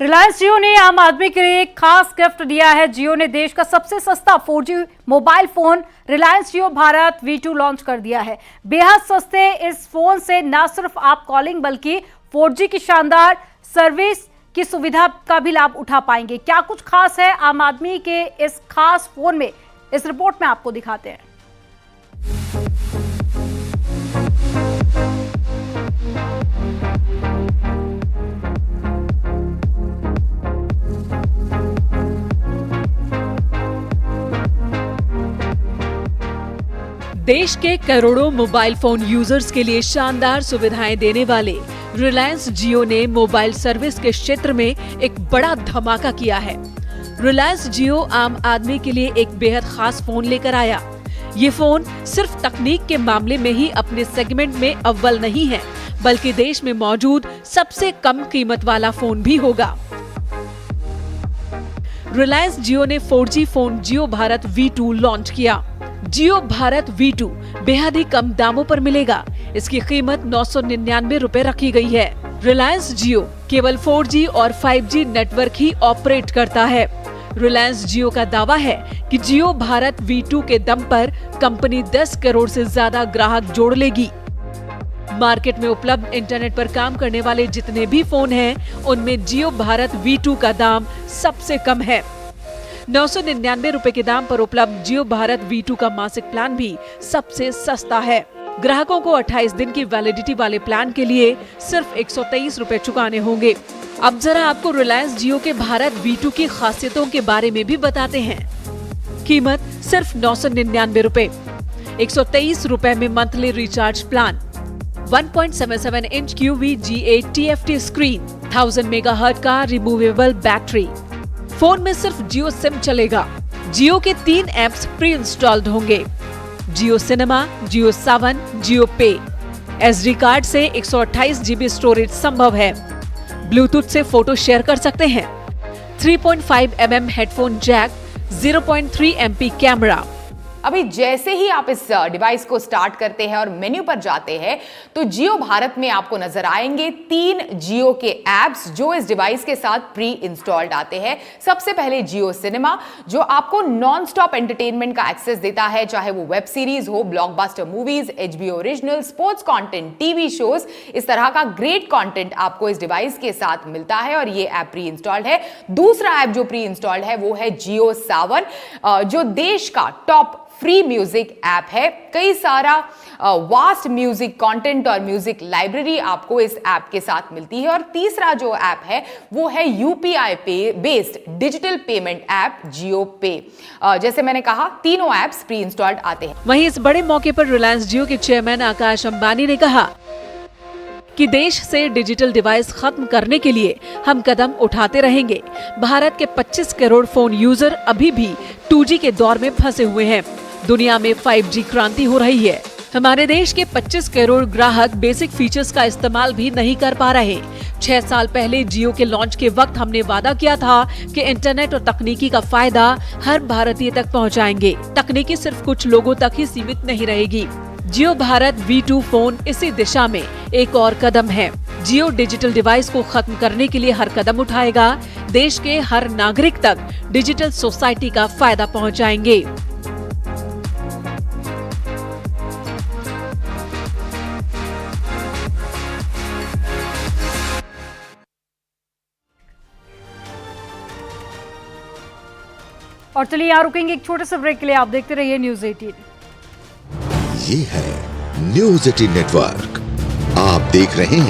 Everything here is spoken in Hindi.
रिलायंस जियो ने आम आदमी के लिए एक खास गिफ्ट दिया है। जियो ने देश का सबसे सस्ता 4G मोबाइल फोन रिलायंस जियो भारत V2 लॉन्च कर दिया है। बेहद सस्ते इस फोन से न सिर्फ आप कॉलिंग बल्कि 4G की शानदार सर्विस की सुविधा का भी लाभ उठा पाएंगे। क्या कुछ खास है आम आदमी के इस खास फोन में, इस रिपोर्ट में आपको दिखाते हैं। देश के करोड़ों मोबाइल फोन यूजर्स के लिए शानदार सुविधाएं देने वाले रिलायंस जियो ने मोबाइल सर्विस के क्षेत्र में एक बड़ा धमाका किया है। रिलायंस जियो आम आदमी के लिए एक बेहद खास फोन लेकर आया। ये फोन सिर्फ तकनीक के मामले में ही अपने सेगमेंट में अव्वल नहीं है, बल्कि देश में मौजूद सबसे कम कीमत वाला फोन भी होगा। रिलायंस जियो ने 4G फोन जियो भारत V2 लॉन्च किया। जियो भारत V2 बेहद ही कम दामों पर मिलेगा। इसकी कीमत 999 रुपए रखी गई है। रिलायंस जियो केवल 4G और 5G नेटवर्क ही ऑपरेट करता है। रिलायंस जियो का दावा है कि जियो भारत V2 के दम पर कंपनी 10 करोड़ से ज्यादा ग्राहक जोड़ लेगी। मार्केट में उपलब्ध इंटरनेट पर काम करने वाले जितने भी फोन हैं, उनमें जियो भारत V2 का दाम सबसे कम है। 999 रुपए के दाम पर उपलब्ध जियो भारत V2 का मासिक प्लान भी सबसे सस्ता है। ग्राहकों को 28 दिन की वैलिडिटी वाले प्लान के लिए सिर्फ 123 रुपए चुकाने होंगे। अब जरा आपको रिलायंस जियो के भारत V2 की खासियतों के बारे में भी बताते हैं। कीमत सिर्फ 999 रुपए, 123 रुपए में monthly recharge plan, 1.77 inch QVGA TFT screen, 1000 megahertz का रिमूवेबल बैटरी। फोन में सिर्फ जियो सिम चलेगा। जियो के 3 ऐप्स प्री इंस्टॉल्ड होंगे, जियो सिनेमा, जियो सावन, जियो पे। SD कार्ड से 128 GB स्टोरेज संभव है। ब्लूटूथ से फोटो शेयर कर सकते हैं। 3.5 mm headphone jack, 0.3 MP camera. अभी जैसे ही आप इस डिवाइस को स्टार्ट करते हैं और मेन्यू पर जाते हैं तो जियो भारत में आपको नजर आएंगे 3 जियो के ऐप्स जो इस डिवाइस के साथ प्री इंस्टॉल्ड आते हैं। सबसे पहले जियो सिनेमा, जो आपको नॉन स्टॉप एंटरटेनमेंट का एक्सेस देता है, चाहे वो वेब सीरीज हो, blockbuster movies, HBO original, sports content, TV shows, इस तरह का ग्रेट कंटेंट आपको इस डिवाइस के साथ मिलता है और ये ऐप प्री इंस्टॉल्ड है। दूसरा ऐप जो प्री इंस्टॉल्ड है वो है जियो सावन, जो देश का टॉप फ्री म्यूजिक ऐप है। कई सारा वास्ट म्यूजिक कंटेंट और म्यूजिक लाइब्रेरी आपको इस ऐप के साथ मिलती है। और तीसरा जो ऐप है वो है UPI पे बेस्ड डिजिटल पेमेंट ऐप जियो पे। जैसे मैंने कहा, तीनों ऐप्स प्री इंस्टॉल्ड आते हैं। वहीं इस बड़े मौके पर रिलायंस जियो के चेयरमैन आकाश अंबानी ने कहा कि देश से डिजिटल डिवाइस खत्म करने के लिए हम कदम उठाते रहेंगे। भारत के 25 करोड़ फोन यूजर अभी भी 2G के दौर में फंसे हुए हैं। दुनिया में 5G क्रांति हो रही है। हमारे देश के 25 करोड़ ग्राहक बेसिक फीचर्स का इस्तेमाल भी नहीं कर पा रहे। 6 साल पहले जियो के लॉन्च के वक्त हमने वादा किया था कि इंटरनेट और तकनीकी का फायदा हर भारतीय तक पहुंचाएंगे। तकनीकी सिर्फ कुछ लोगों तक ही सीमित नहीं रहेगी। जियो भारत V2 फोन इसी दिशा में एक और कदम है। जियो डिजिटल डिवाइस को खत्म करने के लिए हर कदम उठाएगा। देश के हर नागरिक तक डिजिटल सोसाइटी का फायदा पहुंचाएंगे। और चलिए यहाँ रुकेंगे एक छोटे से ब्रेक के लिए। आप देखते रहिए न्यूज़ 18। ये है न्यूज़ 18 नेटवर्क। आप देख रहे हैं